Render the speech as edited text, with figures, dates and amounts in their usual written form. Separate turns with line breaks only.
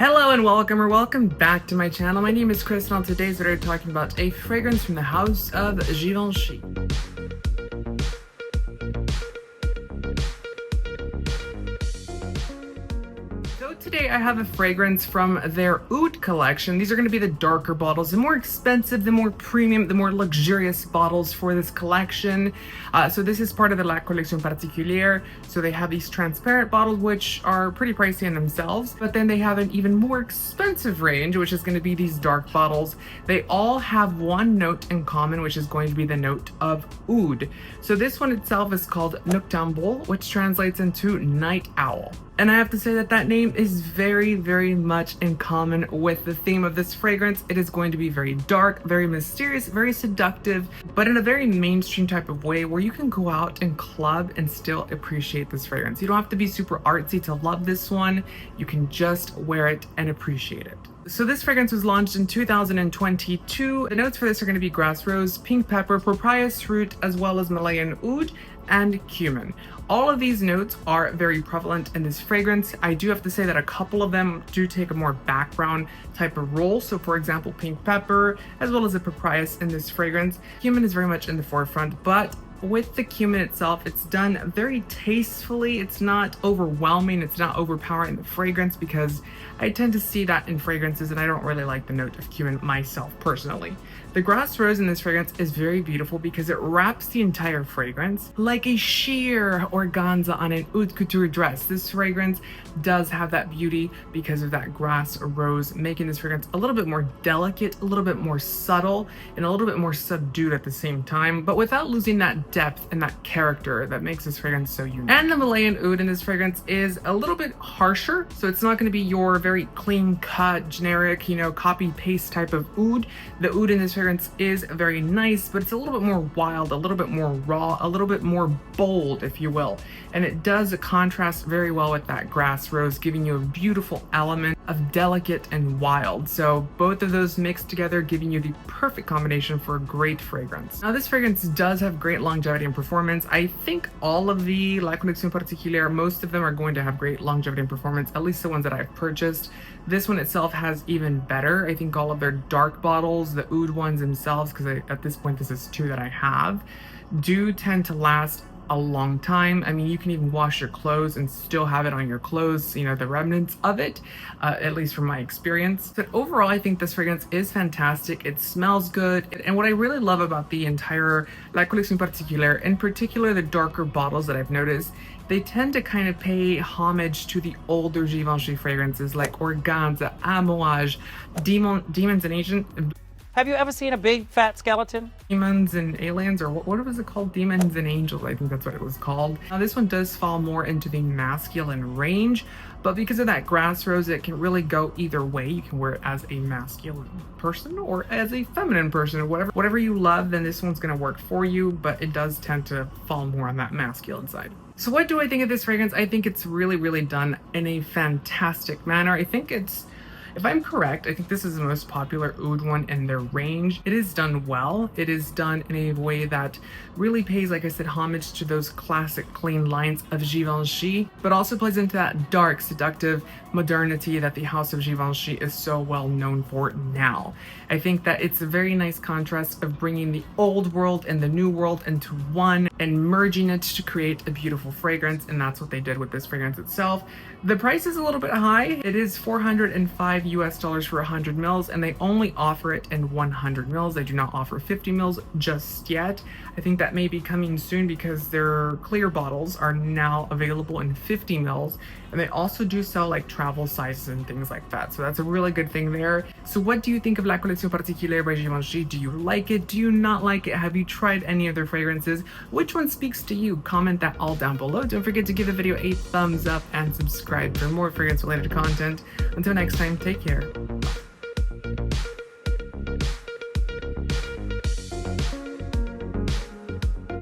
Hello and welcome back to my channel. My name is Chris and on today's video we're talking about a fragrance from the house of Givenchy. Today I have a fragrance from their Oud collection. These are going to be the darker bottles, the more expensive, the more premium, the more luxurious bottles for this collection. So this is part of the La Collection Particulière. So they have these transparent bottles which are pretty pricey in themselves, but then they have an even more expensive range which is going to be these dark bottles. They all have one note in common, which is going to be the note of Oud. So this one itself is called Noctambule, which translates into night owl. And I have to say that that name is very much in common with the theme of this fragrance. It is going to be very dark, very mysterious, very seductive, but in a very mainstream type of way where you can go out and club and still appreciate this fragrance. You don't have to be super artsy to love this one. You can just wear it and appreciate it. So this fragrance was launched in 2022. The notes for this are going to be grass rose, pink pepper, papyrus root, as well as Malayan oud and cumin. All of these notes are very prevalent in this fragrance. I do have to say that a couple of them do take a more background type of role. So for example, pink pepper, as well as the papyrus in this fragrance. Cumin is very much in the forefront, but with the cumin itself, it's done very tastefully. It's not overwhelming. It's not overpowering the fragrance, because I tend to see that in fragrances and I don't really like the note of cumin myself personally. The grass rose in this fragrance is very beautiful because it wraps the entire fragrance like a sheer organza on an haute couture dress. This fragrance does have that beauty because of that grass rose, making this fragrance a little bit more delicate, a little bit more subtle, and a little bit more subdued at the same time, but without losing that depth and that character that makes this fragrance so unique. And the Malayan oud in this fragrance is a little bit harsher, so it's not going to be your very clean cut, generic, copy paste type of oud. The oud in this fragrance is very nice, but it's a little bit more wild, a little bit more raw, a little bit more bold, if you will. And it does contrast very well with that grass rose, giving you a beautiful element of delicate and wild. So both of those mixed together, giving you the perfect combination for a great fragrance. Now this fragrance does have great longevity and performance. I think all of the La Collection Particulière, most of them are going to have great longevity and performance, at least the ones that I've purchased. This one itself has even better. I think all of their dark bottles, the oud ones themselves, because at this point this is two that I have, do tend to last a long time. I mean, you can even wash your clothes and still have it on your clothes, the remnants of it, at least from my experience. But overall, I think this fragrance is fantastic. It smells good. And what I really love about the entire La Collection Particulière, in particular the darker bottles that I've noticed, they tend to kind of pay homage to the older Givenchy fragrances like Organza, Amouage, Demons and Agent.
Have you ever seen a big fat skeleton?
Demons and Aliens, or what was it called? Demons and Angels, I think that's what it was called. Now this one does fall more into the masculine range, but because of that grass rose, it can really go either way. You can wear it as a masculine person or as a feminine person, or whatever you love, then this one's gonna work for you, but it does tend to fall more on that masculine side. So what do I think of this fragrance? I think it's really done in a fantastic manner. I think it's, if I'm correct, I think this is the most popular oud one in their range. It is done well. It is done in a way that really pays, like I said, homage to those classic clean lines of Givenchy, but also plays into that dark, seductive modernity that the house of Givenchy is so well known for now. I think that it's a very nice contrast of bringing the old world and the new world into one and merging it to create a beautiful fragrance, and that's what they did with this fragrance itself. The price is a little bit high. It is $405 US for 100 mils, and they only offer it in 100 mils. They do not offer 50 mils just yet. I think that may be coming soon because their clear bottles are now available in 50 mils, and they also do sell like travel sizes and things like that. So that's a really good thing there. So what do you think of La Collection Particulière by Givenchy? Do you like it? Do you not like it? Have you tried any of their fragrances? Which one speaks to you? Comment that all down below. Don't forget to give the video a thumbs up and subscribe for more fragrance related content. Until next time, take care.